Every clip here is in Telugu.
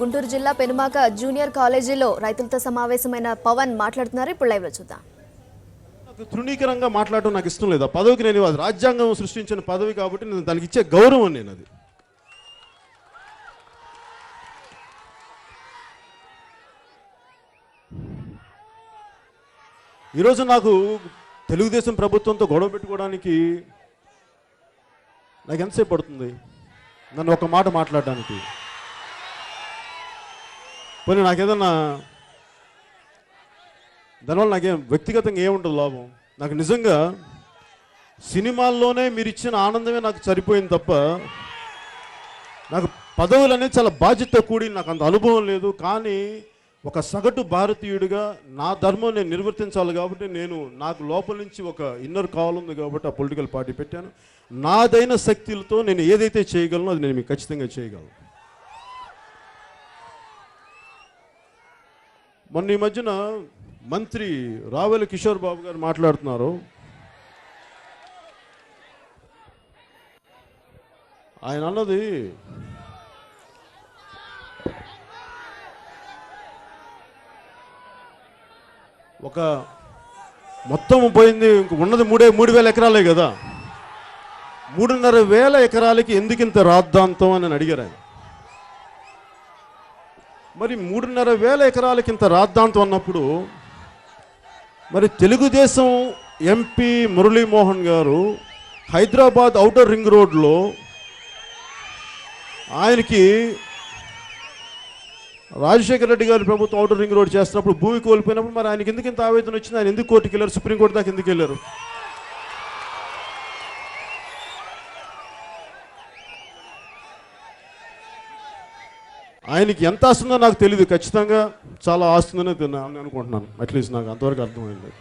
గుంటూరు జిల్లా పెనుమాక జూనియర్ కాలేజీలో రైతులతో సమావేశమైన పవన్ మాట్లాడుతున్నారు. ఇప్పుడు లైవ్ లో చూద్దాం. నాకు తృణీకరంగా మాట్లాడటం నాకు ఇష్టం లేదు. ఆ పదవికి నేను రాజ్యాంగం సృష్టించిన పదవి కాబట్టి నేను దానికి ఇచ్చే గౌరవం నేను అది. ఈరోజు నాకు తెలుగుదేశం ప్రభుత్వంతో గొడవ పెట్టుకోవడానికి నాకు ఎంతసేపు పడుతుంది నన్ను ఒక మాట మాట్లాడడానికి? పోనీ నాకేదన్నా దానివల్ల నాకేం వ్యక్తిగతంగా ఏముంటుంది లాభం? నాకు నిజంగా సినిమాల్లోనే మీరు ఇచ్చిన ఆనందమే నాకు సరిపోయింది తప్ప నాకు పదవులు అనేది చాలా బాధ్యత కూడి నాకు అంత అనుభవం లేదు. కానీ ఒక సగటు భారతీయుడిగా నా ధర్మం నేను నిర్వర్తించాలి కాబట్టి నేను నాకు లోపల నుంచి ఒక ఇన్నర్ కాల్ ఉంది కాబట్టి ఆ పొలిటికల్ పార్టీ పెట్టాను. నాదైన శక్తులతో నేను ఏదైతే చేయగలనో అది నేను మీకు ఖచ్చితంగా చేయగలను. మొన్న ఈ మధ్యన మంత్రి రావెల కిషోర్ బాబు గారు మాట్లాడుతున్నారు. ఆయన అన్నది ఒక మొత్తం పోయింది, ఉన్నది 3,000 ఎకరాలే కదా, 3,500 ఎకరాలకి ఎందుకు ఇంత రాద్ధాంతం అని అడిగారు ఆయన. మరి 3,500 ఎకరాలకి ఇంత రాద్ధాంతం అన్నప్పుడు మరి తెలుగుదేశం ఎంపీ మురళీమోహన్ గారు హైదరాబాద్ ఔటర్ రింగ్ రోడ్లో ఆయనకి రాజశేఖర రెడ్డి గారి ప్రభుత్వం ఔటర్ రింగ్ రోడ్ చేస్తున్నప్పుడు భూమి కోల్పోయినప్పుడు మరి ఆయనకి ఎందుకు ఇంత ఆవేదన వచ్చింది? ఆయన ఎందుకు కోర్టుకి వెళ్ళారు? సుప్రీంకోర్టు దాకా ఎందుకు వెళ్ళారు? ఆయనకి ఎంత ఆస్తుందో నాకు తెలియదు. ఖచ్చితంగా చాలా ఆస్తుందనే అనుకుంటున్నాను. అట్లీస్ట్ నాకు అంతవరకు అర్థమైంది.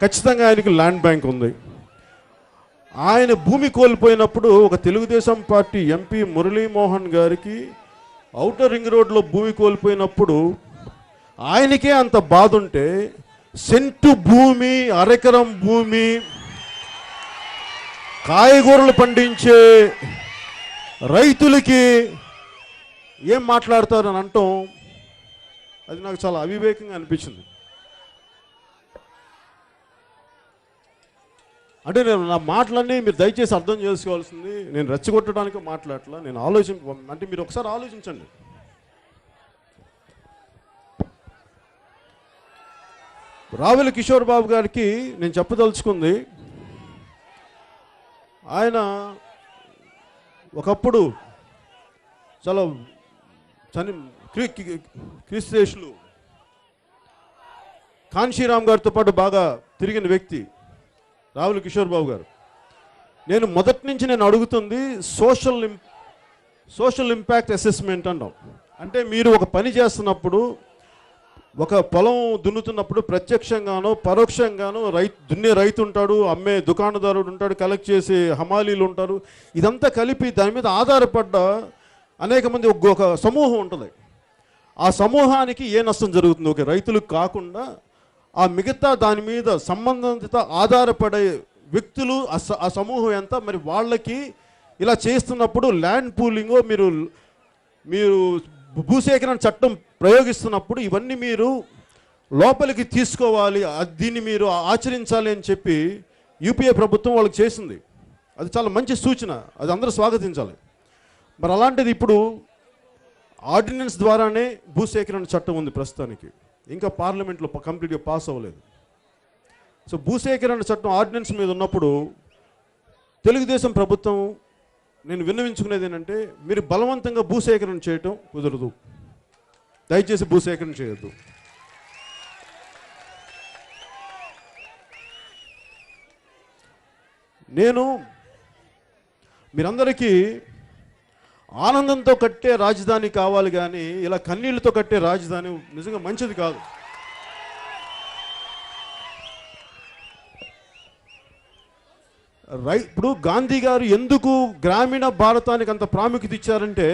ఖచ్చితంగా ఆయనకి ల్యాండ్ బ్యాంక్ ఉంది. ఆయన భూమి కోల్పోయినప్పుడు ఒక తెలుగుదేశం పార్టీ ఎంపీ మురళీమోహన్ గారికి ఔటర్ రింగ్ రోడ్లో భూమి కోల్పోయినప్పుడు ఆయనకే అంత బాధ ఉంటే సెంటు భూమి, అరెకరం భూమి, కాయగూరలు పండించే రైతులకి ఏం మాట్లాడతారని అంటాం అది నాకు చాలా అవివేకంగా అనిపించింది. అంటే నేను నా మాటలన్నీ మీరు దయచేసి అర్థం చేసుకోవాల్సింది, నేను రెచ్చగొట్టడానికి మాట్లాడలా, నేను అంటే మీరు ఒకసారి ఆలోచించండి. రావెల కిషోర్ బాబు గారికి నేను చెప్పదలుచుకుంది, ఆయన ఒకప్పుడు చాలా క్రీస్తుదేశులు కాన్షీరామ్ గారితో పాటు బాగా తిరిగిన వ్యక్తి రావెల కిషోర్ బాబు గారు. నేను మొదటి నుంచి నేను అడుగుతుంది సోషల్ ఇంపాక్ట్ అసెస్మెంట్ అంటాం. అంటే మీరు ఒక పని చేస్తున్నప్పుడు, ఒక పొలం దున్నుతున్నప్పుడు ప్రత్యక్షంగానో పరోక్షంగానో దున్నే రైతు ఉంటాడు, అమ్మే దుకాణదారుడు ఉంటాడు, కలెక్ట్ చేసే హమాలీలు ఉంటారు. ఇదంతా కలిపి దాని మీద ఆధారపడ్డ అనేక మంది ఒక సమూహం ఉంటుంది. ఆ సమూహానికి ఏ నష్టం జరుగుతుంది? ఒక రైతులకు కాకుండా ఆ మిగతా దాని మీద సంబంధిత ఆధారపడే వ్యక్తులు ఆ సమూహం ఎంత, మరి వాళ్ళకి ఇలా చేస్తున్నప్పుడు ల్యాండ్ పూలింగో మీరు భూసేకరణ చట్టం ప్రయోగిస్తున్నప్పుడు ఇవన్నీ మీరు లోపలికి తీసుకోవాలి, దీన్ని మీరు ఆచరించాలి అని చెప్పి యూపీఏ ప్రభుత్వం వాళ్ళకి చేసింది. అది చాలా మంచి సూచన, అది అందరూ స్వాగతించాలి. మరి అలాంటిది ఇప్పుడు ఆర్డినెన్స్ ద్వారానే భూసేకరణ చట్టం ఉంది ప్రస్తుతానికి, ఇంకా పార్లమెంట్లో కంప్లీట్గా పాస్ అవ్వలేదు. సో భూసేకరణ చట్టం ఆర్డినెన్స్ మీద ఉన్నప్పుడు తెలుగుదేశం ప్రభుత్వం నేను విన్నవించుకునేది ఏంటంటే, మీరు బలవంతంగా భూసేకరణ చేయటం కుదరదు. దయచేసి భూసేకరణ చేయొద్దు. నేను మీరందరికీ ఆనందంతో కట్టే రాజధాని కావాలి, కానీ ఇలా కన్నీళ్లతో కట్టే రాజధాని నిజంగా మంచిది కాదు. ఇప్పుడు గాంధీ గారు ఎందుకు గ్రామీణ భారతానికి అంత ప్రాముఖ్యత ఇచ్చారంటే,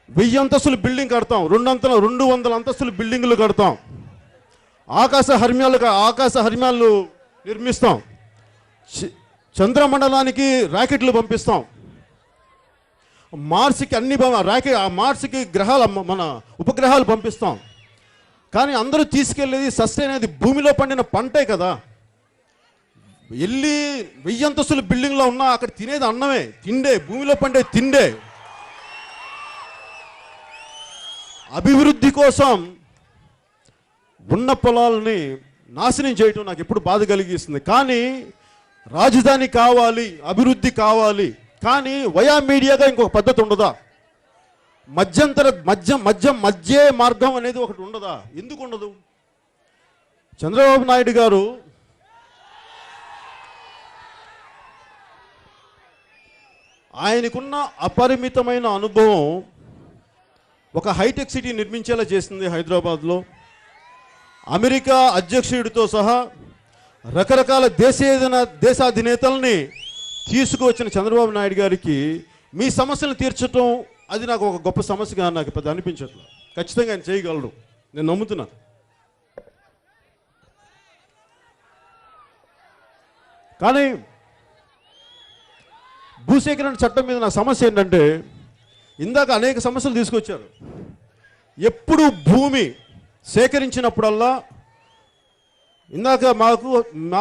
1000 అంతస్తులు బిల్డింగ్ కడతాం, 200 అంతస్తులు బిల్డింగులు కడతాం, ఆకాశ హర్మ్యాలు నిర్మిస్తాం, చంద్రమండలానికి రాకెట్లు పంపిస్తాం, మార్స్కి అన్ని ఆ మార్స్కి గ్రహాలు మన ఉపగ్రహాలు పంపిస్తాం. కానీ అందరూ తీసుకెళ్ళేది సస్టైన్ అనేది భూమిలో పండిన పంటే కదా. వెళ్ళి 1000 అంతస్తుల బిల్డింగ్లో ఉన్నా అక్కడ తినేది అన్నమే, తిండే, భూమిలో పండే తిండే. అభివృద్ధి కోసం ఉన్న పొలాలని నాశనం చేయటం నాకు ఎప్పుడు బాధ కలిగిస్తుంది. కానీ రాజధాని కావాలి, అభివృద్ధి కావాలి, కానీ వయా మీడియాగా ఇంకొక పద్ధతి ఉండదా? మధ్య మార్గం అనేది ఒకటి ఉండదా? ఎందుకు ఉండదు? చంద్రబాబు నాయుడు గారు ఆయనకున్న అపరిమితమైన అనుభవం ఒక హైటెక్ సిటీ నిర్మించేలా చేసింది హైదరాబాద్లో. అమెరికా అధ్యక్షుడితో సహా రకరకాల దేశాధినేతల్ని తీసుకువచ్చిన చంద్రబాబు నాయుడు గారికి మీ సమస్యలు తీర్చడం అది నాకు ఒక గొప్ప సమస్యగా నాకు పెద్ద అనిపించట్లేదు. ఖచ్చితంగా ఆయన చేయగలరు, నేను నమ్ముతున్నాను. కానీ భూసేకరణ చట్టం మీద నా సమస్య ఏంటంటే, ఇందాక అనేక సమస్యలు తీసుకొచ్చారు. ఎప్పుడు భూమి సేకరించినప్పుడల్లా ఇందాక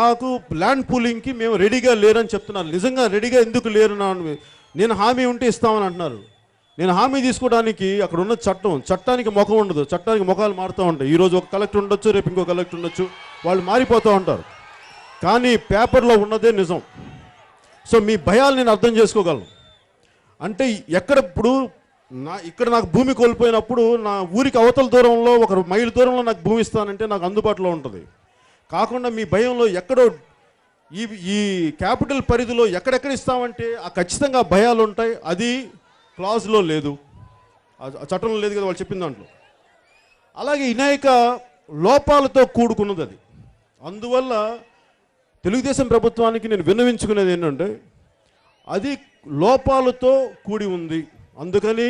మాకు ల్యాండ్ పూలింగ్కి మేము రెడీగా లేరని చెప్తున్నారు. నిజంగా రెడీగా ఎందుకు లేరు? నేను హామీ ఉంటే ఇస్తామని అంటున్నారు. నేను హామీ తీసుకోవడానికి అక్కడ ఉన్న చట్టానికి ముఖం ఉండదు, చట్టానికి ముఖాలు మారుతూ ఉంటాయి. ఈరోజు ఒక కలెక్టర్ ఉండొచ్చు, రేపు ఇంకో కలెక్టర్ ఉండొచ్చు, వాళ్ళు మారిపోతూ ఉంటారు. కానీ పేపర్లో ఉన్నదే నిజం. సో మీ భయాలు నేను అర్థం చేసుకోగలను. అంటే ఇప్పుడు ఇక్కడ నాకు భూమి కోల్పోయినప్పుడు నా ఊరికి అవతల దూరంలో 1 మైలు దూరంలో నాకు భూమి ఇస్తానంటే నాకు అందుబాటులో ఉంటుంది. కాకుండా మీ భయంలో ఎక్కడో ఈ క్యాపిటల్ పరిధిలో ఎక్కడెక్కడ ఇస్తామంటే ఖచ్చితంగా భయాలు ఉంటాయి. అది క్లాజ్లో లేదు, ఆ చట్టంలో లేదు కదా వాళ్ళు చెప్పిన దాంట్లో. అలాగే అనేక లోపాలతో కూడుకున్నది అది. అందువల్ల తెలుగుదేశం ప్రభుత్వానికి నేను విన్నవించుకునేది ఏంటంటే, అది లోపాలతో కూడి ఉంది. అందుకని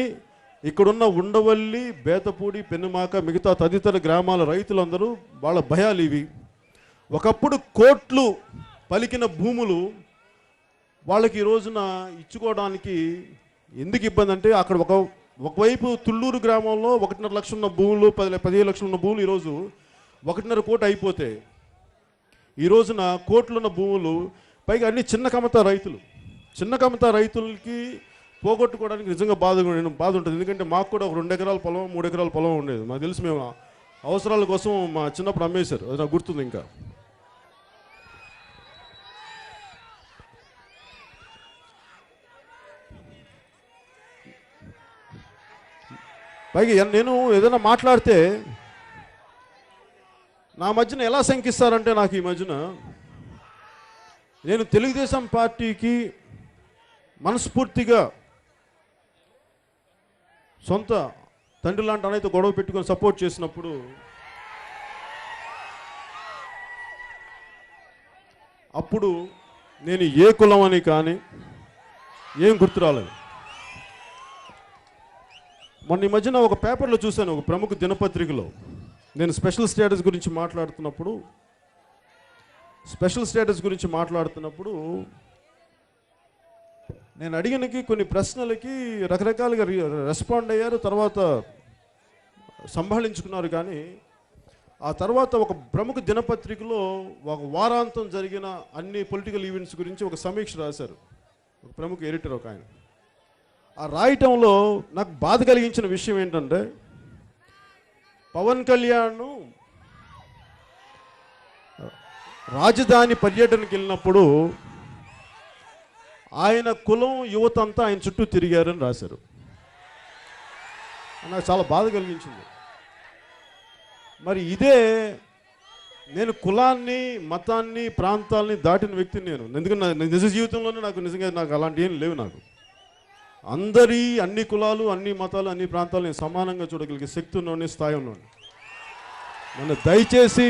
ఇక్కడున్న ఉండవల్లి, బేతపూడి, పెనుమాక, మిగతా తదితర గ్రామాల రైతులందరూ వాళ్ళ భయాలు ఇవి. ఒకప్పుడు కోట్లు పలికిన భూములు వాళ్ళకి ఈ రోజున ఇచ్చుకోవడానికి ఎందుకు ఇబ్బంది అంటే, అక్కడ ఒకవైపు తుళ్ళూరు గ్రామంలో 1.5 లక్షలు ఉన్న భూములు, 15 లక్షలు ఉన్న భూములు ఈరోజు 1.5 కోటి అయిపోతే, ఈ రోజున కోట్లున్న భూములు పైగా అన్ని చిన్న కమతా రైతులకి పోగొట్టుకోవడానికి నిజంగా బాధ ఉంటుంది. ఎందుకంటే మాకు కూడా ఒక 2 ఎకరాల పొలం, 3 ఎకరాల పొలం ఉండేది. మాకు తెలుసు, మేము అవసరాల కోసం మా చిన్నప్పుడు అమ్మేశారు, అది నాకు గుర్తుంది. ఇంకా పైగా నేను ఏదైనా మాట్లాడితే నా మధ్యన ఎలా శంకిస్తారంటే, నాకు ఈ మధ్యన నేను తెలుగుదేశం పార్టీకి మనస్ఫూర్తిగా సొంత తండ్రి లాంటి అన్నయ్యతో గొడవ పెట్టుకొని సపోర్ట్ చేసినప్పుడు అప్పుడు నేను ఏ కులం అని కానీ ఏం గుర్తు రాలేదు. మొన్న ఈ మధ్యన ఒక పేపర్లో చూశాను, ఒక ప్రముఖ దినపత్రికలో, నేను స్పెషల్ స్టేటస్ గురించి మాట్లాడుతున్నప్పుడు నేను అడిగినకి కొన్ని ప్రశ్నలకి రకరకాలుగా రెస్పాండ్ అయ్యారు, తర్వాత సంభాళించుకున్నారు. కానీ ఆ తర్వాత ఒక ప్రముఖ దినపత్రికలో ఒక వారాంతం జరిగిన అన్ని పొలిటికల్ ఈవెంట్స్ గురించి ఒక సమీక్ష రాశారు, ఒక ప్రముఖ ఎడిటర్ ఒక ఆయన. ఆ రాయటంలో నాకు బాధ కలిగించిన విషయం ఏంటంటే, పవన్ కళ్యాణ్ రాజధాని పర్యటనకి వెళ్ళినప్పుడు ఆయన కులం యువత అంతా ఆయన చుట్టూ తిరిగారని రాశారు. నాకు చాలా బాధ కలిగించింది. మరి ఇదే నేను కులాన్ని, మతాన్ని, ప్రాంతాలని దాటిన వ్యక్తిని నేను. ఎందుకంటే నా నిజ జీవితంలోనే నాకు అలాంటి ఏం లేవు. నాకు అన్ని కులాలు, అన్ని మతాలు, అన్ని ప్రాంతాలు నేను సమానంగా చూడగలిగే శక్తి ఉన్నోని, స్థాయి ఉన్నోని. నన్ను దయచేసి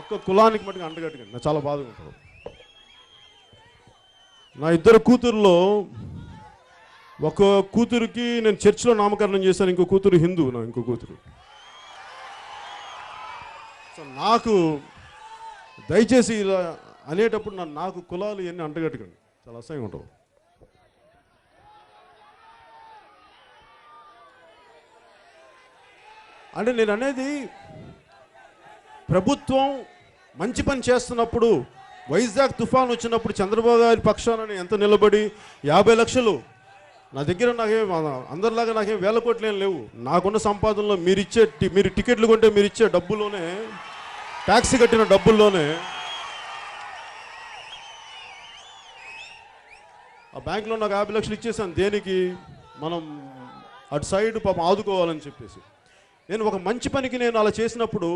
ఒక్క కులానికి మటుకు అంటగట్టకండి, నాకు చాలా బాధగా ఉంటుంది. నా 2 కూతుర్లో ఒక కూతురికి నేను చర్చిలో నామకరణం చేశాను, ఇంకో కూతురు హిందూ. ఇంకో కూతురు. సో నాకు దయచేసి ఇలా అనేటప్పుడు నాకు కులాలు ఇవన్నీ అంటగట్టకండి, చాలా అసహ్యంగా ఉంటుంది. అంటే నేను అనేది ప్రభుత్వం మంచి పని చేస్తున్నప్పుడు వైజాగ్ తుఫాన్ వచ్చినప్పుడు చంద్రబాబు గారి పక్షాన నేను ఎంత నిలబడి 50 లక్షలు నా దగ్గర నాకేం అందరిలాగా నాకేం వేల కోట్లు ఏం లేవు. నాకున్న సంపాదనలో మీరు టికెట్లు కొంటే మీరు ఇచ్చే డబ్బులోనే, ట్యాక్సీ కట్టిన డబ్బుల్లోనే ఆ బ్యాంకులో నాకు 50 లక్షలు ఇచ్చేసాను. దేనికి? మనం అటు సైడ్ పాపం ఆదుకోవాలని చెప్పేసి. నేను ఒక మంచి పనికి నేను అలా చేసినప్పుడు,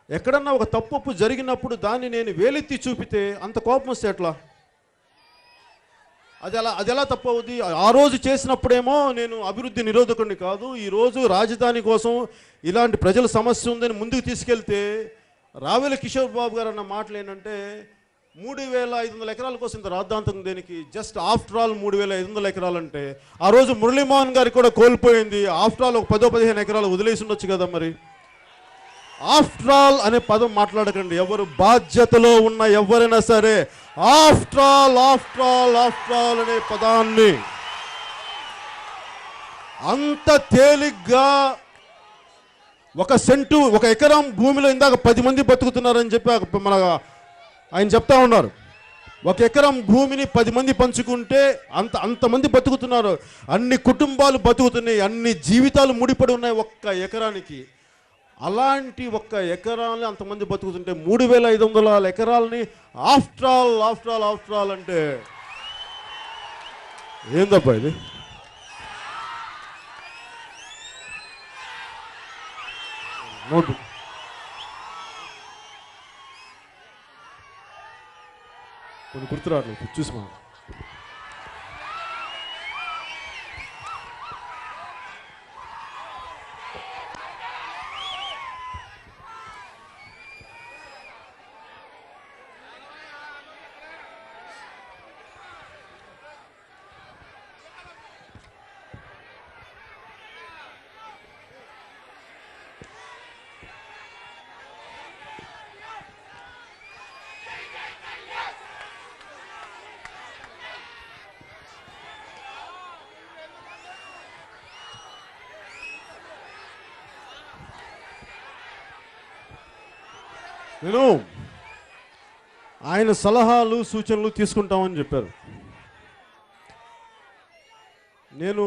ఎక్కడన్నా ఒక తప్పు జరిగినప్పుడు దాన్ని నేను వేలెత్తి చూపితే అంత కోపం వస్తే ఎట్లా? అది ఎలా తప్పు అవుద్ది? ఆ రోజు చేసినప్పుడేమో నేను అభివృద్ధి నిరోధకుడిని కాదు, ఈరోజు రాజధాని కోసం ఇలాంటి ప్రజల సమస్య ఉందని ముందుకు తీసుకెళ్తే రావెల కిషోర్ బాబు గారు అన్న మాటలు ఏంటంటే 3,500 ఎకరాల కోసం ఇంత రాద్ధాంతం దేనికి? జస్ట్ ఆఫ్టర్ ఆల్ 3,500 ఎకరాలు అంటే ఆ రోజు మురళీమోహన్ గారికి కూడా కోల్పోయింది. ఆఫ్టర్ ఆల్ ఒక 10-15 ఎకరాలు వదిలేసి ఉండొచ్చు కదా. మరి ఆఫ్టర్ ఆల్ అనే పదం మాట్లాడకండి. ఎవరు బాధ్యతలో ఉన్న ఎవరైనా సరే ఆఫ్టర్ ఆల్ అనే పదాన్ని అంత తేలిగ్గా ఒక ఎకరం భూమిలో ఇందాక 10 మంది బతుకుతున్నారని చెప్పి మన ఆయన చెప్తా ఉన్నారు. ఒక ఎకరం భూమిని 10 మంది పంచుకుంటే అంతమంది బతుకుతున్నారు, అన్ని కుటుంబాలు బతుకుతున్నాయి, అన్ని జీవితాలు ముడిపడి ఉన్నాయి ఒక్క ఎకరానికి. అలాంటి ఒక్క ఎకరాలని అంతమంది బతుకుతుంటే 3,500 ఎకరాలని ఆఫ్టర్ ఆల్ అంటే ఏందబ్బా ఇది? నోటు కొన్ని గుర్తురావట్లేదు, చూసి మనం నేను ఆయన సలహాలు సూచనలు తీసుకుంటామని చెప్పారు. నేను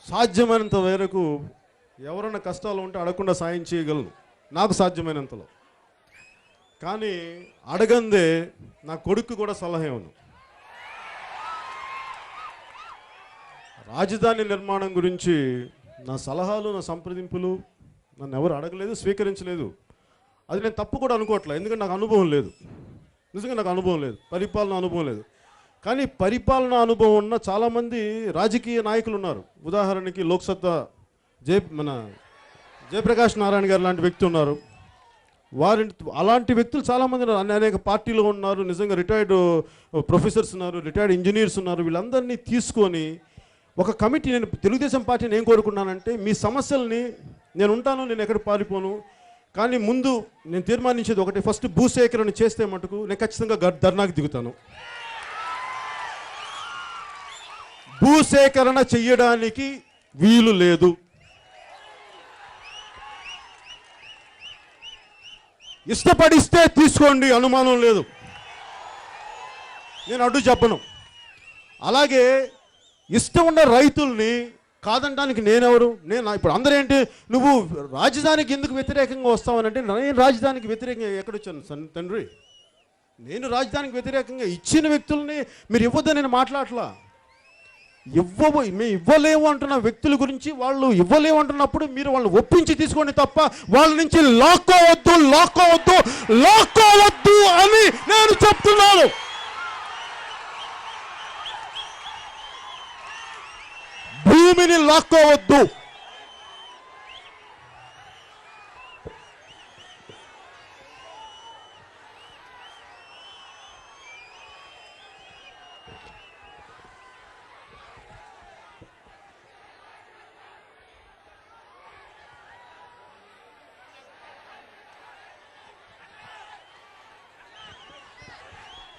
సాధ్యమైనంత వరకు ఎవరైనా కష్టాలు ఉంటే అడగకుండా సాయం చేయగలను, నాకు సాధ్యమైనంతలో. కానీ అడగందే నా కొడుకు కూడా సలహా ఇవ్వను. రాజధాని నిర్మాణం గురించి నా సలహాలు, నా సంప్రదింపులు నన్ను ఎవరు అడగలేదు, స్వీకరించలేదు. అది నేను తప్పు కూడా అనుకోవట్లేదు, ఎందుకంటే నాకు అనుభవం లేదు, నిజంగా నాకు అనుభవం లేదు, పరిపాలన అనుభవం లేదు. కానీ పరిపాలన అనుభవం ఉన్న చాలామంది రాజకీయ నాయకులు ఉన్నారు. ఉదాహరణకి లోక్సత్తా మన జయప్రకాష్ నారాయణ గారు లాంటి వ్యక్తి ఉన్నారు. అలాంటి వ్యక్తులు చాలామంది అనేక పార్టీలో ఉన్నారు. నిజంగా రిటైర్డ్ ప్రొఫెసర్స్ ఉన్నారు, రిటైర్డ్ ఇంజనీర్స్ ఉన్నారు. వీళ్ళందరినీ తీసుకొని ఒక కమిటీ, నేను తెలుగుదేశం పార్టీని ఏం కోరుకున్నానంటే, మీ సమస్యల్ని నేను ఉంటాను, నేను ఎక్కడ పారిపోను, కానీ ముందు నేను తీర్మానించేది ఒకటి, ఫస్ట్ భూసేకరణ చేస్తే మటుకు నేను ఖచ్చితంగా ధర్నాకి దిగుతాను. భూసేకరణ చెయ్యడానికి వీలు లేదు. ఇష్టపడిస్తే తీసుకోండి, అనుమానం లేదు, నేను అడ్డు చెప్పను. అలాగే ఇష్టం ఉన్న రైతుల్ని కాదనడానికి నేనెవరు? ఇప్పుడు అందరూ ఏంటి, నువ్వు రాజధానికి ఎందుకు వ్యతిరేకంగా వస్తావనంటే, నేను రాజధానికి వ్యతిరేకంగా ఎక్కడొచ్చాను తండ్రి? నేను రాజధానికి వ్యతిరేకంగా ఇచ్చిన వ్యక్తుల్ని మీరు ఇవ్వద్దని నేను మాట్లాడలా. మేము ఇవ్వలేము అంటున్న వ్యక్తుల గురించి, వాళ్ళు ఇవ్వలేము అంటున్నప్పుడు మీరు వాళ్ళని ఒప్పించి తీసుకోండి తప్ప వాళ్ళ నుంచి లాక్కోవద్దు అని నేను చెప్తున్నాను. భూమిని లాక్కోవద్దు.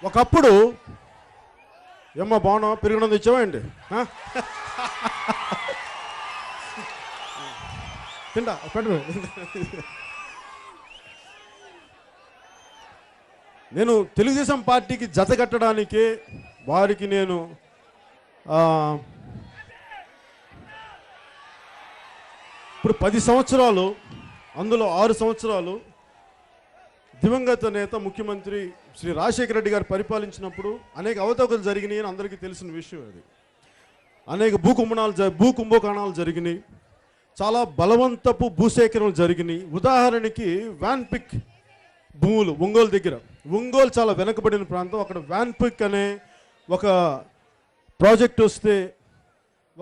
ఒకప్పుడు ఏమ్మా బాగున్నా, పెరిగినందు ఇచ్చావా అండి? తింటా పెట్టు. నేను తెలుగుదేశం పార్టీకి జత కట్టడానికి వారికి నేను ఇప్పుడు 10 సంవత్సరాలు, అందులో 6 సంవత్సరాలు దివంగత నేత ముఖ్యమంత్రి శ్రీ రాజశేఖర రెడ్డి గారు పరిపాలించినప్పుడు అనేక అవతవకలు జరిగినాయి అని అందరికీ తెలిసిన విషయం అది. అనేక భూ కుంభకోణాలు జరిగినాయి, చాలా బలవంతపు భూసేకరణలు జరిగినాయి. ఉదాహరణకి వ్యాన్పిక్ భూములు ఒంగోలు దగ్గర, ఒంగోలు చాలా వెనకబడిన ప్రాంతం, అక్కడ వ్యాన్పిక్ అనే ఒక ప్రాజెక్ట్ వస్తే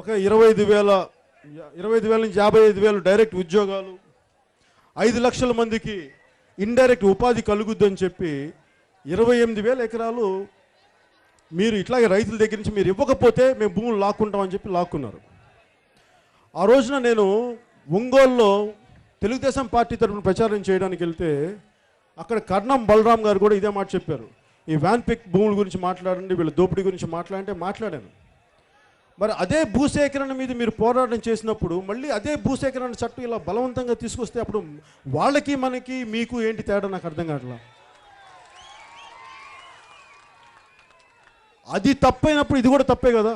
ఒక 25,000 నుంచి 55,000 డైరెక్ట్ ఉద్యోగాలు, 5 లక్షల మందికి ఇండైరెక్ట్ ఉపాధి కలుగుద్దని చెప్పి 28,000 ఎకరాలు మీరు ఇట్లాగే రైతుల దగ్గర నుంచి మీరు ఇవ్వకపోతే మేము భూములు లాక్కుంటామని చెప్పి లాక్కున్నారు. ఆ రోజున నేను ఒంగోలులో తెలుగుదేశం పార్టీ తరఫున ప్రచారం చేయడానికి వెళ్తే అక్కడ కర్ణం బలరాం గారు కూడా ఇదే మాట చెప్పారు. ఈ వ్యాన్పిక్ భూముల గురించి మాట్లాడండి, వీళ్ళ దోపిడీ గురించి మాట్లాడాను. మరి అదే భూసేకరణ మీద మీరు పోరాటం చేసినప్పుడు మళ్ళీ అదే భూసేకరణ చట్టం ఇలా బలవంతంగా తీసుకొస్తే అప్పుడు వాళ్ళకి మనకి మీకు ఏంటి తేడా నాకు అర్థం కావట్లా. అది తప్పైనప్పుడు ఇది కూడా తప్పే కదా.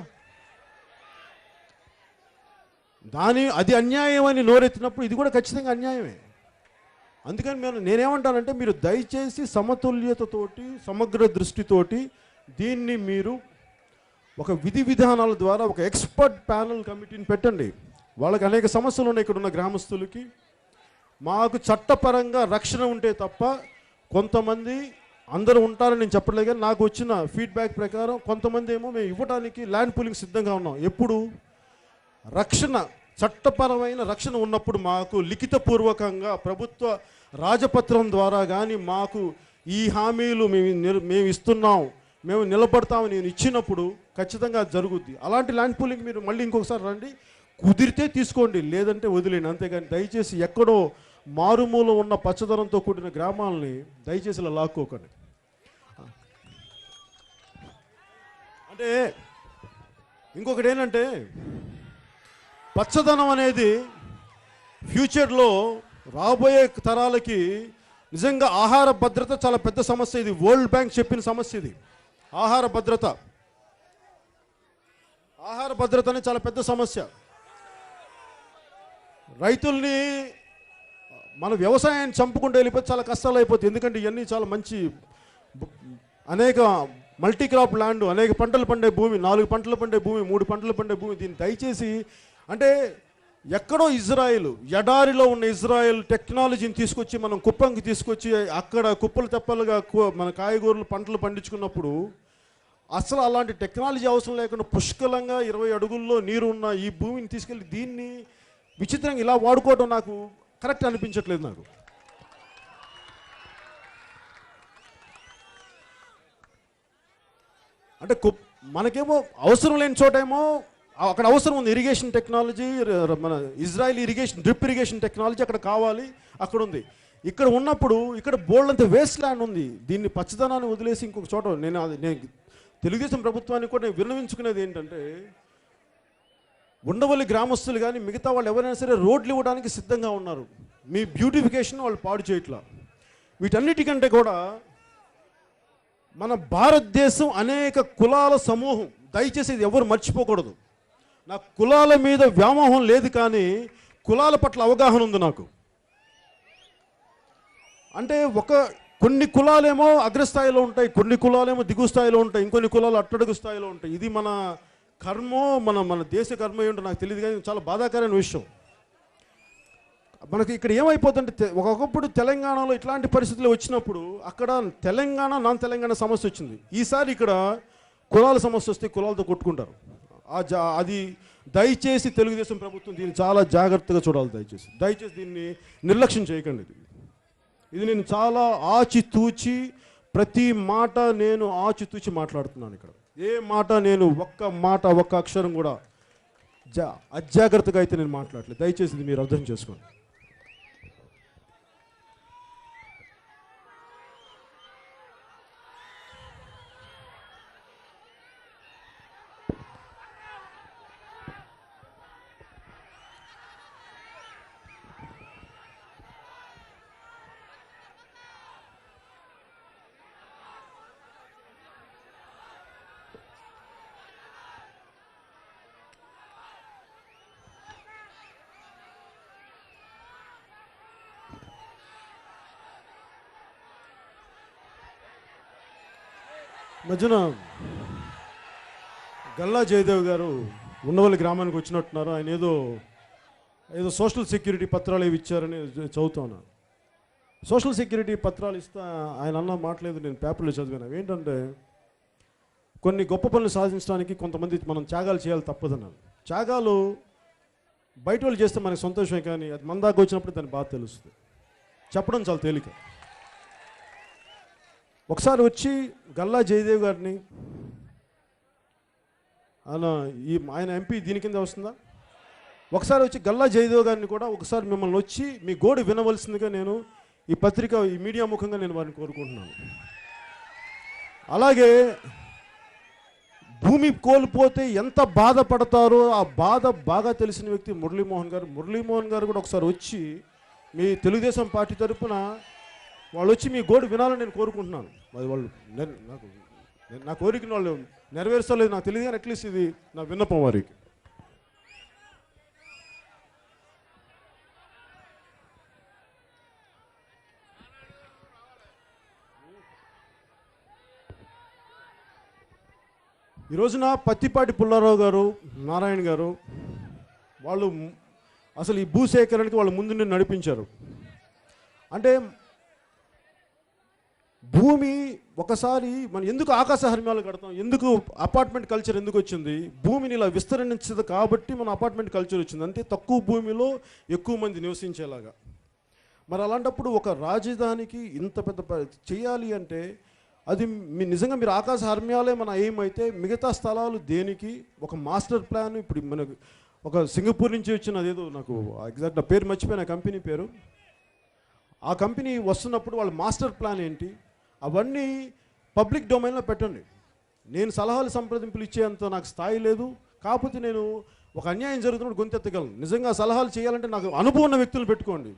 అది అన్యాయం అని నోరెత్తినప్పుడు ఇది కూడా ఖచ్చితంగా అన్యాయమే. అందుకని నేనేమంటానంటే మీరు దయచేసి సమతుల్యతతోటి, సమగ్ర దృష్టితోటి దీన్ని మీరు ఒక విధి విధానాల ద్వారా ఒక ఎక్స్పర్ట్ ప్యానల్ కమిటీని పెట్టండి. వాళ్ళకి అనేక సమస్యలు ఉన్నాయి ఇక్కడ ఉన్న గ్రామస్తులకి. మాకు చట్టపరంగా రక్షణ ఉంటే తప్ప కొంతమంది, అందరూ ఉంటారని నేను చెప్పట్లేదు, కానీ నాకు వచ్చిన ఫీడ్బ్యాక్ ప్రకారం కొంతమంది ఏమో మేము ఇవ్వడానికి ల్యాండ్ పూలింగ్ సిద్ధంగా ఉన్నాం. ఎప్పుడు రక్షణ, చట్టపరమైన రక్షణ ఉన్నప్పుడు మాకు లిఖితపూర్వకంగా ప్రభుత్వ రాజపత్రం ద్వారా కానీ మాకు ఈ హామీలు మేము ఇస్తున్నాం, మేము నిలబడతామని నేను ఇచ్చినప్పుడు ఖచ్చితంగా అది జరుగుద్ది. అలాంటి ల్యాండ్ పూలింగ్ మీరు మళ్ళీ ఇంకొకసారి రండి, కుదిరితే తీసుకోండి, లేదంటే వదిలేండి. అంతేగాని దయచేసి ఎక్కడో మారుమూల ఉన్న పచ్చదనంతో కూడిన గ్రామాలని దయచేసి ఇలా లాక్కోకండి. అంటే ఇంకొకటి ఏంటంటే పచ్చదనం అనేది ఫ్యూచర్లో రాబోయే తరాలకి నిజంగా ఆహార భద్రత చాలా పెద్ద సమస్య. ఇది వరల్డ్ బ్యాంక్ చెప్పిన సమస్య. ఇది ఆహార భద్రత అనేది చాలా పెద్ద సమస్య. రైతుల్ని మన వ్యవసాయాన్ని చంపుకుంటూ వెళ్ళిపోతే చాలా కష్టాలు అయిపోతాయి. ఎందుకంటే ఇవన్నీ చాలా మంచి అనేక మల్టీ క్రాప్ ల్యాండ్, అనేక పంటలు పండే భూమి, 4 పంటలు పండే భూమి, 3 పంటలు పండే భూమి. దీన్ని దయచేసి అంటే ఎక్కడో ఇజ్రాయెల్, ఎడారిలో ఉన్న ఇజ్రాయెల్ టెక్నాలజీని తీసుకొచ్చి మనం కుప్పంకి తీసుకొచ్చి అక్కడ కుప్పలు తెప్పలుగా మన కాయగూరలు పంటలు పండించుకున్నప్పుడు అసలు అలాంటి టెక్నాలజీ అవసరం లేకుండా పుష్కలంగా 20 అడుగుల్లో నీరు ఉన్న ఈ భూమిని తీసుకెళ్ళి దీన్ని విచిత్రంగా ఇలా వాడుకోవడం నాకు కరెక్ట్ అనిపించట్లేదు. నాకు అంటే మనకేమో అవసరం లేని చోటేమో అక్కడ అవసరం ఉంది. ఇరిగేషన్ టెక్నాలజీ, మన ఇజ్రాయెల్ డ్రిప్ ఇరిగేషన్ టెక్నాలజీ అక్కడ కావాలి, అక్కడ ఉంది. ఇక్కడ ఉన్నప్పుడు ఇక్కడ బోల్డ్ వేస్ట్ ల్యాండ్ ఉంది. దీన్ని పచ్చదనాన్ని వదిలేసి ఇంకొక చోట నేను తెలుగుదేశం ప్రభుత్వానికి కూడా నేను విన్నవించుకునేది ఏంటంటే ఉండవల్లి గ్రామస్తులు కానీ మిగతా వాళ్ళు ఎవరైనా సరే రోడ్లు ఇవ్వడానికి సిద్ధంగా ఉన్నారు. మీ బ్యూటిఫికేషన్ వాళ్ళు పాడు చేయట్లా. వీటన్నిటికంటే కూడా మన భారతదేశం అనేక కులాల సమూహం. దయచేసి ఇది ఎవరు మర్చిపోకూడదు. నాకు కులాల మీద వ్యామోహం లేదు, కానీ కులాల పట్ల అవగాహన ఉంది నాకు. అంటే కొన్ని కులాలేమో అగ్రస్థాయిలో ఉంటాయి, కొన్ని కులాలేమో దిగు స్థాయిలో ఉంటాయి, ఇంకొన్ని కులాలు అట్టడుగు స్థాయిలో ఉంటాయి. ఇది మన కర్మో మన దేశ కర్మ ఏంటో నాకు తెలియదు, కానీ చాలా బాధాకరమైన విషయం. మనకి ఇక్కడ ఏమైపోతుందంటే ఒకప్పుడు తెలంగాణలో ఇట్లాంటి పరిస్థితులు వచ్చినప్పుడు అక్కడ తెలంగాణ నాన్ తెలంగాణ సమస్య వచ్చింది. ఈసారి ఇక్కడ కులాల సమస్య వస్తే కులాలతో కొట్టుకుంటారు. అది దయచేసి తెలుగుదేశం ప్రభుత్వం దీన్ని చాలా జాగ్రత్తగా చూడాలి. దయచేసి దీన్ని నిర్లక్ష్యం చేయకండి. ఇది నేను చాలా ఆచితూచి, ప్రతి మాట నేను ఆచితూచి మాట్లాడుతున్నాను. ఇక్కడ ఏ మాట నేను ఒక్క అక్షరం కూడా అజాగ్రత్తగా అయితే నేను మాట్లాడలేదు. దయచేసి ఇది మీరు అర్థం చేసుకోండి. మధ్యన గల్లా జయదేవ్ గారు ఉండవల్లి గ్రామానికి వచ్చినట్టున్నారు. ఆయన ఏదో సోషల్ సెక్యూరిటీ పత్రాలు ఏవి ఇచ్చారని చదువుతాను. సోషల్ సెక్యూరిటీ పత్రాలు ఇస్తా ఆయన అన్న మాట్లేదు, నేను పేపర్లో చదివాను. ఏంటంటే కొన్ని గొప్ప పనులు సాధించడానికి కొంతమంది మనం త్యాగాలు చేయాలి తప్పదన్నాను. త్యాగాలు బయట వాళ్ళు చేస్తే మనకి సంతోషమే, కానీ అది మన దాకా వచ్చినప్పుడు దాన్ని బాగా తెలుస్తుంది. చెప్పడం చాలా తేలిక. ఒకసారి వచ్చి గల్లా జయదేవ్ గారిని, ఆయన ఎంపీ దీని కింద వస్తుందా, ఒకసారి వచ్చి గల్లా జయదేవ్ గారిని కూడా ఒకసారి మిమ్మల్ని వచ్చి మీ గోడు వినవలసిందిగా నేను ఈ పత్రిక ఈ మీడియా ముఖంగా నేను వారిని కోరుకుంటున్నాను. అలాగే భూమి కోల్పోతే ఎంత బాధపడతారో ఆ బాధ బాగా తెలిసిన వ్యక్తి మురళీమోహన్ గారు కూడా ఒకసారి వచ్చి మీ తెలుగుదేశం పార్టీ తరఫున వాళ్ళు వచ్చి మీ గోడు వినాలని నేను కోరుకుంటున్నాను. అది వాళ్ళు నా కోరికను వాళ్ళు నెరవేర్చలేదు నాకు తెలియదు, కానీ అట్లీస్ట్ ఇది నా విన్నపం వారికి. ఈ రోజున పత్తిపాటి పుల్లారావు గారు, నారాయణ గారు వాళ్ళు అసలు ఈ భూసేకరణకి వాళ్ళు ముందు నడిపించారు. అంటే భూమి ఒకసారి మనం ఎందుకు ఆకాశ హర్మ్యాలు కడతాం, ఎందుకు అపార్ట్మెంట్ కల్చర్ ఎందుకు వచ్చింది, భూమిని ఇలా విస్తరించదు కాబట్టి మన అపార్ట్మెంట్ కల్చర్ వచ్చింది. అంతే తక్కువ భూమిలో ఎక్కువ మంది నివసించేలాగా. మరి అలాంటప్పుడు ఒక రాజధానికి ఇంత పెద్ద చేయాలి అంటే అది నిజంగా మీరు ఆకాశ హర్మ్యాలే మన ఎయిమ్ అయితే మిగతా స్థలాలు దేనికి ఒక మాస్టర్ ప్లాన్. ఇప్పుడు మనకు ఒక సింగపూర్ నుంచి వచ్చిన అదేదో నాకు ఎగ్జాక్ట్ పేరు మర్చిపోయిన కంపెనీ పేరు, ఆ కంపెనీ వస్తున్నప్పుడు వాళ్ళ మాస్టర్ ప్లాన్ ఏంటి అవన్నీ పబ్లిక్ డొమైన్లో పెట్టండి. నేను సలహాలు సంప్రదింపులు ఇచ్చేంత నాకు స్థాయి లేదు, కాకపోతే నేను ఒక అన్యాయం జరుగుతున్నప్పుడు గొంతెత్తగలను. నిజంగా సలహాలు చేయాలంటే నాకు అనుభవం ఉన్న వ్యక్తులు పెట్టుకోండి.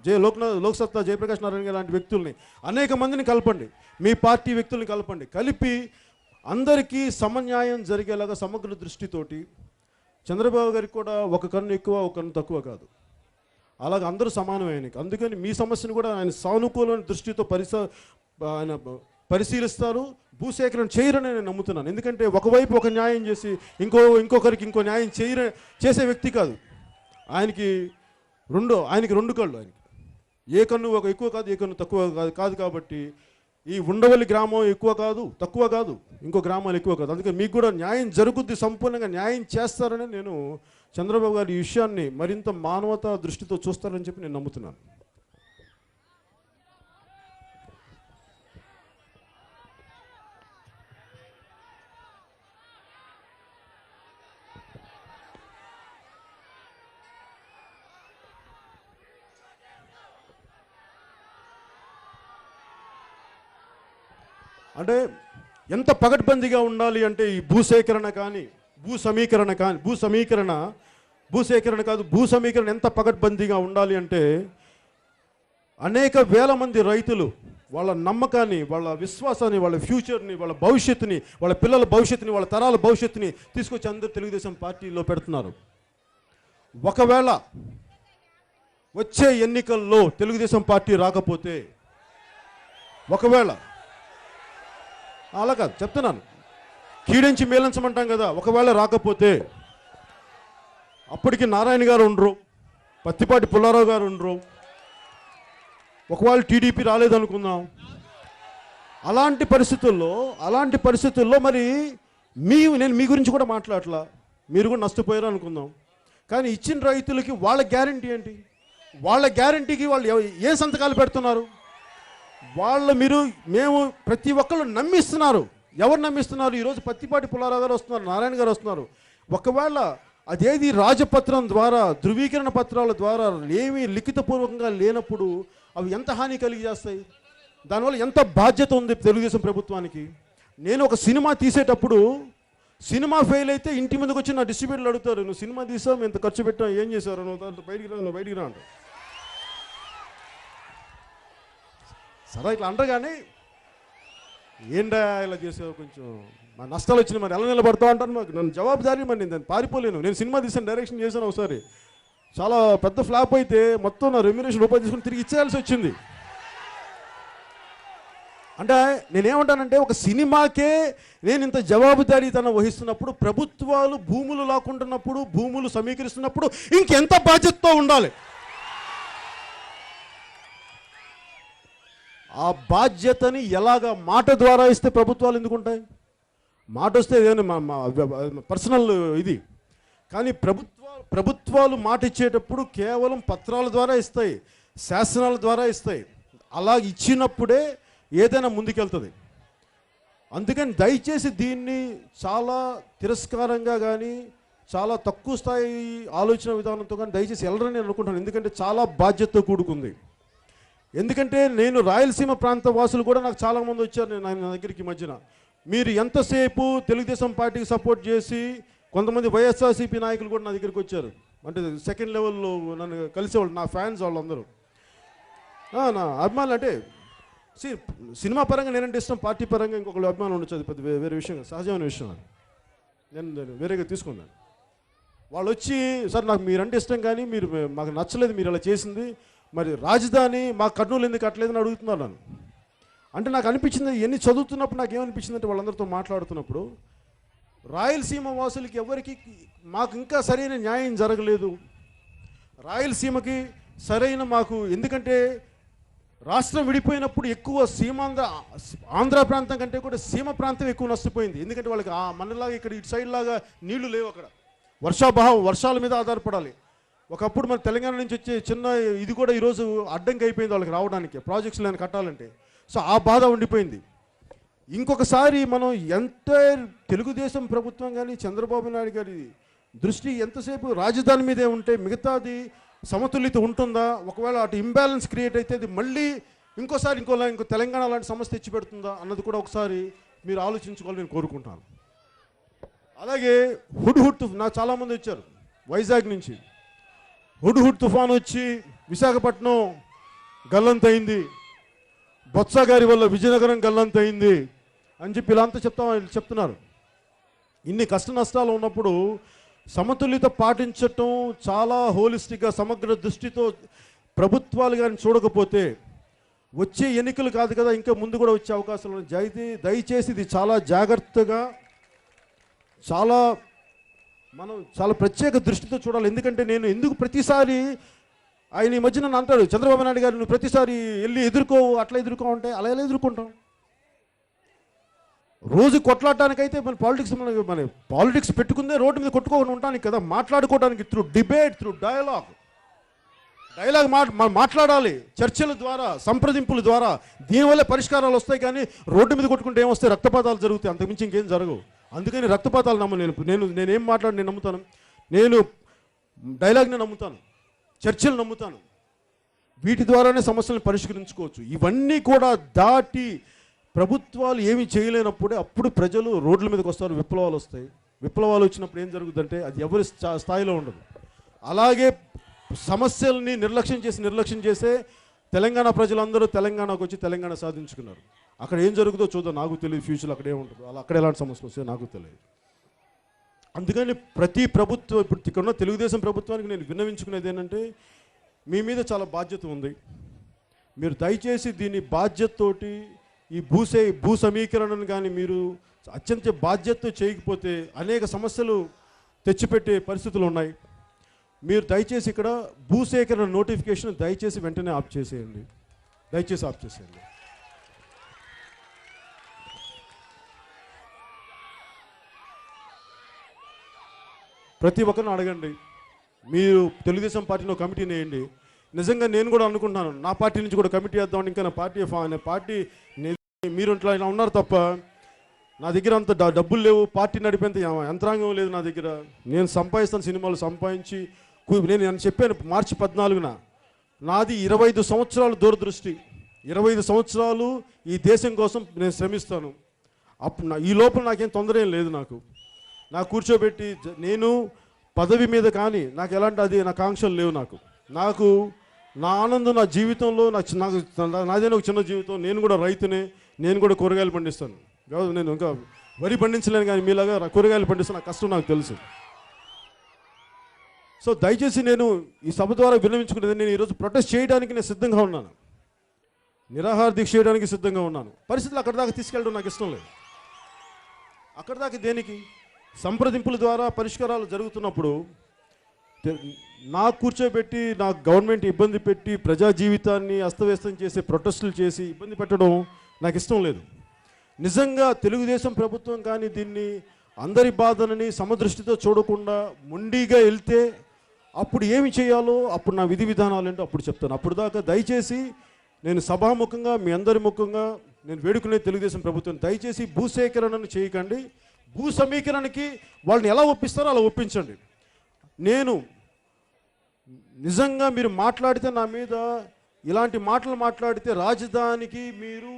లోక్సత్తా జయప్రకాష్ నారాయణ గారు లాంటి వ్యక్తుల్ని అనేక మందిని కలపండి, మీ పార్టీ వ్యక్తుల్ని కలపండి, కలిపి అందరికీ సమన్యాయం జరిగేలాగా సమగ్ర దృష్టితోటి. చంద్రబాబు గారికి కూడా ఒక కన్ను ఎక్కువ ఒక కన్ను తక్కువ కాదు, అలాగే అందరూ సమానమే. అందుకని మీ సమస్యను కూడా ఆయన సానుకూలమైన దృష్టితో ఆయన పరిశీలిస్తారు, భూసేకరణ చేయరని నేను నమ్ముతున్నాను. ఎందుకంటే ఒకవైపు ఒక న్యాయం చేసి ఇంకొకరికి ఇంకో న్యాయం చేసే వ్యక్తి కాదు. ఆయనకి రెండు కళ్ళు. ఆయనకి ఏ కన్ను ఒక ఎక్కువ కాదు, ఏ కన్ను తక్కువ కాదు. కాబట్టి ఈ ఉండవల్లి గ్రామం ఎక్కువ కాదు, తక్కువ కాదు, ఇంకో గ్రామాలు ఎక్కువ కాదు. అందుకని మీకు కూడా న్యాయం జరుగుద్ది, సంపూర్ణంగా న్యాయం చేస్తారని నేను చంద్రబాబు గారి ఈ విషయాన్ని మరింత మానవతా దృష్టితో చూస్తారని చెప్పి నేను నమ్ముతున్నాను. అంటే ఎంత పగడ్బందీగా ఉండాలి అంటే ఈ భూసేకరణ కానీ భూ సమీకరణ ఎంత పగడ్బందీగా ఉండాలి అంటే అనేక వేల మంది రైతులు వాళ్ళ నమ్మకాన్ని, వాళ్ళ విశ్వాసాన్ని, వాళ్ళ ఫ్యూచర్ని, వాళ్ళ భవిష్యత్తుని, వాళ్ళ పిల్లల భవిష్యత్తుని, వాళ్ళ తరాల భవిష్యత్తుని తీసుకొచ్చి అందరూ తెలుగుదేశం పార్టీలో పెడుతున్నారు. ఒకవేళ వచ్చే ఎన్నికల్లో తెలుగుదేశం పార్టీ రాకపోతే, ఒకవేళ అలా కాదు చెప్తున్నాను, కీడించి మేలించమంటాం కదా, ఒకవేళ రాకపోతే అప్పటికి నారాయణ గారు ఉండరు, పత్తిపాటి పుల్లారావు గారు ఉండరు, ఒకవేళ టీడీపీ రాలేదనుకుందాం. అలాంటి పరిస్థితుల్లో మరి నేను మీ గురించి కూడా మాట్లాడలా, మీరు కూడా నష్టపోయారు అనుకుందాం. కానీ ఇచ్చిన రైతులకి వాళ్ళ గ్యారంటీ ఏంటి? వాళ్ళ గ్యారంటీకి వాళ్ళు ఏ సంతకాలు పెడుతున్నారు? మేము ప్రతి ఒక్కళ్ళు నమ్మిస్తున్నారు. ఎవరు నమ్మిస్తున్నారు? ఈరోజు పత్తిపాటి పుల్లారావు గారు వస్తున్నారు, నారాయణ గారు వస్తున్నారు. ఒకవేళ అదేది రాజపత్రం ద్వారా, ధృవీకరణ పత్రాల ద్వారా ఏమీ లిఖితపూర్వకంగా లేనప్పుడు అవి ఎంత హాని కలిగి చేస్తాయి? దానివల్ల ఎంత బాధ్యత ఉంది తెలుగుదేశం ప్రభుత్వానికి? నేను ఒక సినిమా తీసేటప్పుడు సినిమా ఫెయిల్ అయితే ఇంటి ముందుకు వచ్చి నా డిస్ట్రిబ్యూటర్లు అడుగుతారు, నువ్వు సినిమా తీసావు, మేము ఇంత ఖర్చు పెట్టావు, ఏం చేశారు, నువ్వు బయటికి రా అంటారు. సరే ఇట్లా అంటారు, కానీ ఏంటా ఇలా చేసావు, కొంచెం మా నష్టాలు వచ్చినాయి, మరి ఎలా నిలబడతావు అంటారు. మాకు నన్ను జవాబుదారీ, మరి నేను పారిపోలేను. నేను సినిమా తీసాను, డైరెక్షన్ చేశాను, ఒకసారి చాలా పెద్ద ఫ్లాప్ అయితే మొత్తం నా రెమ్యునరేషన్ రూపాయలు తీసుకుని తిరిగి ఇచ్చేయాల్సి వచ్చింది. అంటే నేనేమంటానంటే ఒక సినిమాకే నేను ఇంత జవాబుదారీతనం వహిస్తున్నప్పుడు, ప్రభుత్వాలు భూములు లాక్కుంటున్నప్పుడు, భూములు సమీకరిస్తున్నప్పుడు ఇంకెంత బాధ్యతతో ఉండాలి. ఆ బాధ్యతని ఎలాగ మాట ద్వారా ఇస్తే ప్రభుత్వాలు ఎందుకు ఉంటాయి? మాట వస్తే పర్సనల్ ఇది. కానీ ప్రభుత్వాలు మాట ఇచ్చేటప్పుడు కేవలం పత్రాల ద్వారా ఇస్తాయి, శాసనాల ద్వారా ఇస్తాయి. అలా ఇచ్చినప్పుడే ఏదైనా ముందుకెళ్తుంది. అందుకని దయచేసి దీన్ని చాలా తిరస్కారంగా కానీ, చాలా తక్కువ స్థాయి ఆలోచన విధానంతో కానీ దయచేసి వెళ్ళరని నేను అనుకుంటాను. ఎందుకంటే చాలా బాధ్యతతో కూడుకుంది. ఎందుకంటే నేను రాయలసీమ ప్రాంత వాసులు కూడా నాకు చాలామంది వచ్చారు నా దగ్గరికి మధ్యన. మీరు ఎంతసేపు తెలుగుదేశం పార్టీకి సపోర్ట్ చేసి, కొంతమంది వైఎస్ఆర్సీపీ నాయకులు కూడా నా దగ్గరికి వచ్చారు. అంటే సెకండ్ లెవెల్లో నన్ను కలిసేవాళ్ళు, నా ఫ్యాన్స్ వాళ్ళందరూ నా అభిమానులు. అంటే సినిమా పరంగా నేనంటే ఇష్టం, పార్టీ పరంగా ఇంకొకళ్ళు అభిమానం ఉండొచ్చు, అది పెద్ద వేరే విషయం, సహజమైన విషయం. అది నేను వేరేగా తీసుకున్నాను. వాళ్ళు వచ్చి, సార్ నాకు మీరంటే ఇష్టం కానీ మీరు మాకు నచ్చలేదు మీరు అలా చేసింది, మరి రాజధాని మా కర్నూలు ఎందుకు కట్టలేదని అడుగుతున్నారు నన్ను. అంటే నాకు అనిపించింది, ఎన్ని చదువుతున్నప్పుడు నాకు ఏమనిపించిందంటే వాళ్ళందరితో మాట్లాడుతున్నప్పుడు, రాయలసీమ వాసులకి ఎవరికి మాకు ఇంకా సరైన న్యాయం జరగలేదు. రాయలసీమకి సరైన మాకు, ఎందుకంటే రాష్ట్రం విడిపోయినప్పుడు ఎక్కువ ఆంధ్ర ప్రాంతం కంటే కూడా సీమ ప్రాంతం ఎక్కువ నష్టపోయింది. ఎందుకంటే వాళ్ళకి మనలాగా ఇక్కడ ఇటు సైడ్ లాగా నీళ్లు లేవు. అక్కడ వర్షాల మీద ఆధారపడాలి. ఒకప్పుడు మన తెలంగాణ నుంచి వచ్చే చిన్న ఇది కూడా ఈరోజు అడ్డంకి అయిపోయింది వాళ్ళకి రావడానికి, ప్రాజెక్ట్స్ లేని కట్టాలంటే. సో ఆ బాధ ఉండిపోయింది. ఇంకొకసారి మనం తెలుగుదేశం ప్రభుత్వం కానీ చంద్రబాబు నాయుడు గారి దృష్టి ఎంతసేపు రాజధాని మీదే ఉంటే మిగతాది సమతుల్యత ఉంటుందా? ఒకవేళ అటు ఇంబ్యాలెన్స్ క్రియేట్ అయితే అది మళ్ళీ ఇంకో తెలంగాణ లాంటి సమస్య తెచ్చి పెడుతుందా అన్నది కూడా ఒకసారి మీరు ఆలోచించుకోవాలని నేను కోరుకుంటాను. అలాగే హుడ్ నాకు చాలామంది వచ్చారు వైజాగ్ నుంచి. హుడ్ తుఫాన్ వచ్చి విశాఖపట్నం గల్లంతయింది, బొత్స గారి వల్ల విజయనగరం గల్లంతయింది అని చెప్పి ఇలా అంతా చెప్తున్నారు. ఇన్ని కష్ట నష్టాలు ఉన్నప్పుడు సమతుల్యత పాటించటం చాలా హోలిస్టిక్గా సమగ్ర దృష్టితో ప్రభుత్వాలు కానీ చూడకపోతే వచ్చే ఎన్నికలు కాదు కదా, ఇంకా ముందు కూడా వచ్చే అవకాశాలు ఉన్నాయి. దయచేసి ఇది చాలా జాగ్రత్తగా, మనం చాలా ప్రత్యేక దృష్టితో చూడాలి. ఎందుకంటే నేను ఎందుకు ప్రతిసారి ఆయన ఈ మధ్యన అంటాడు, చంద్రబాబు నాయుడు గారు నువ్వు ప్రతిసారి వెళ్ళి అట్లా ఎదుర్కో అంటే అలా ఎలా ఎదుర్కొంటాం? రోజు కొట్లాడటానికైతే మన పాలిటిక్స్ పెట్టుకుందే రోడ్డు మీద కొట్టుకోకుండా ఉండడానికి కదా, మాట్లాడుకోవడానికి, త్రూ డిబేట్, త్రూ డైలాగ్ మాట్లాడాలి. చర్చల ద్వారా, సంప్రదింపుల ద్వారా దీనివల్ల పరిష్కారాలు వస్తాయి. కానీ రోడ్డు మీద కొట్టుకుంటే ఏమొస్తాయి? రక్తపాతాలు జరుగుతాయి, అంతకుమించి ఇంకేం జరగవు. అందుకని రక్తపాతాలు నేనేం మాట్లాడి నేను నమ్ముతాను, నేను డైలాగ్ని నమ్ముతాను, చర్చలు నమ్ముతాను. వీటి ద్వారానే సమస్యలను పరిష్కరించుకోవచ్చు. ఇవన్నీ కూడా దాటి ప్రభుత్వాలు ఏమీ చేయలేనప్పుడే అప్పుడు ప్రజలు రోడ్ల మీదకి వస్తారు, విప్లవాలు వస్తాయి. విప్లవాలు వచ్చినప్పుడు ఏం జరుగుతుందంటే అది ఎవరి స్థాయిలో ఉండదు. అలాగే సమస్యల్ని నిర్లక్ష్యం చేసే తెలంగాణ ప్రజలందరూ తెలంగాణకు వచ్చి తెలంగాణ సాధించుకున్నారు. అక్కడ ఏం జరుగుతుందో చూద్దాం, నాకు తెలియదు. ఫ్యూచర్లో అక్కడ ఏముంటుందో, అక్కడ ఎలాంటి సమస్యలు వస్తాయో నాకు తెలియదు. అందుకని ప్రతి ప్రభుత్వం, ఇప్పుడు ఇక్కడ ఉన్న తెలుగుదేశం ప్రభుత్వానికి నేను విన్నవించుకునేది ఏంటంటే, మీ మీద చాలా బాధ్యత ఉంది. మీరు దయచేసి దీన్ని బాధ్యతతోటి ఈ భూ సమీకరణను కానీ మీరు అత్యంత బాధ్యతతో చేయకపోతే అనేక సమస్యలు తెచ్చిపెట్టే పరిస్థితులు ఉన్నాయి. మీరు దయచేసి ఇక్కడ భూసేకరణ నోటిఫికేషన్ దయచేసి వెంటనే ఆఫ్ చేసేయండి, దయచేసి ఆఫ్ చేసేయండి. ప్రతి ఒక్కరిని అడగండి. మీరు తెలుగుదేశం పార్టీలో కమిటీని వేయండి. నిజంగా నేను కూడా అనుకుంటున్నాను, నా పార్టీ నుంచి కూడా కమిటీ వేద్దామని. ఇంకా నా పార్టీ మీరు ఇట్లా ఇలా ఉన్నారు తప్ప నా దగ్గర అంత డబ్బులు లేవు, పార్టీ నడిపేంత యంత్రాంగం లేదు నా దగ్గర. నేను సంపాదిస్తాను, సినిమాలు సంపాదించి. నేను చెప్పాను మార్చి 14న, నాది 25 సంవత్సరాలు దూరదృష్టి, 25 సంవత్సరాలు ఈ దేశం కోసం నేను శ్రమిస్తాను. అప్పుడు ఈ లోపల నాకేం తొందర ఏం లేదు. నాకు కూర్చోబెట్టి, నేను పదవి మీద కానీ నాకు ఎలాంటి నా కాంక్షలు లేవు. నాకు నా ఆనందం, నా జీవితంలో నాదేనా ఒక చిన్న జీవితం. నేను కూడా రైతునే, నేను కూడా కూరగాయలు పండిస్తాను. నేను ఇంకా వరి పండించలేను, కానీ మీలాగా కూరగాయలు పండిస్తాను. నా కష్టం నాకు తెలుసు. సో దయచేసి నేను ఈ సభ ద్వారా విన్నవించుకునేది, నేను ఈరోజు ప్రొటెస్ట్ చేయడానికి నేను సిద్ధంగా ఉన్నాను. నిరాహార దీక్ష చేయడానికి సిద్ధంగా ఉన్నాను. పరిస్థితులు అక్కడి దాకా తీసుకెళ్ళడం నాకు ఇష్టం లేదు. అక్కడి దాకా దేనికి? సంప్రదింపుల ద్వారా పరిష్కారాలు జరుగుతున్నప్పుడు నాకు కూర్చోబెట్టి నాకు గవర్నమెంట్ ఇబ్బంది పెట్టి ప్రజా జీవితాన్ని అస్తవ్యస్తం చేసి ప్రొటెస్టులు చేసి ఇబ్బంది పెట్టడం నాకు ఇష్టం లేదు. నిజంగా తెలుగుదేశం ప్రభుత్వం కానీ దీన్ని అందరి బాధనని సమదృష్టితో చూడకుండా మొండిగా వెళ్తే అప్పుడు ఏమి చేయాలో అప్పుడు నా విధి విధానాలు ఏంటో అప్పుడు చెప్తాను. అప్పుడు దాకా దయచేసి నేను సభాముఖంగా మీ అందరి ముఖంగా నేను వేడుకునే తెలుగుదేశం ప్రభుత్వం, దయచేసి భూసేకరణను చేయకండి. భూ సమీకరణకి వాళ్ళని ఎలా ఒప్పిస్తారో అలా ఒప్పించండి. నేను నిజంగా మీరు మాట్లాడితే నా మీద ఇలాంటి మాటలు మాట్లాడితే రాజధానికి మీరు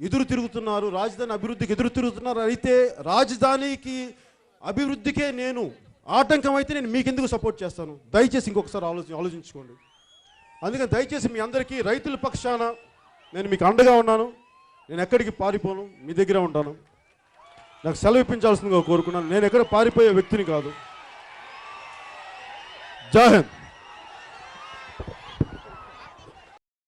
ఎదురు తిరుగుతున్నారు, రాజధాని అభివృద్ధికి ఎదురు తిరుగుతున్నారు, అయితే రాజధానికి అభివృద్ధికే నేను ఆటంకం అయితే నేను మీకెందుకు సపోర్ట్ చేస్తాను? దయచేసి ఇంకొకసారి ఆలోచించుకోండి. అందుకని దయచేసి మీ అందరికీ రైతుల పక్షాన నేను మీకు అండగా ఉన్నాను. నేను ఎక్కడికి పారిపోను, మీ దగ్గర ఉంటాను. నాకు సెలవు ఇప్పించాల్సిందిగా కోరుకున్నాను. నేను ఎక్కడ పారిపోయే వ్యక్తిని కాదు. జై హింద్.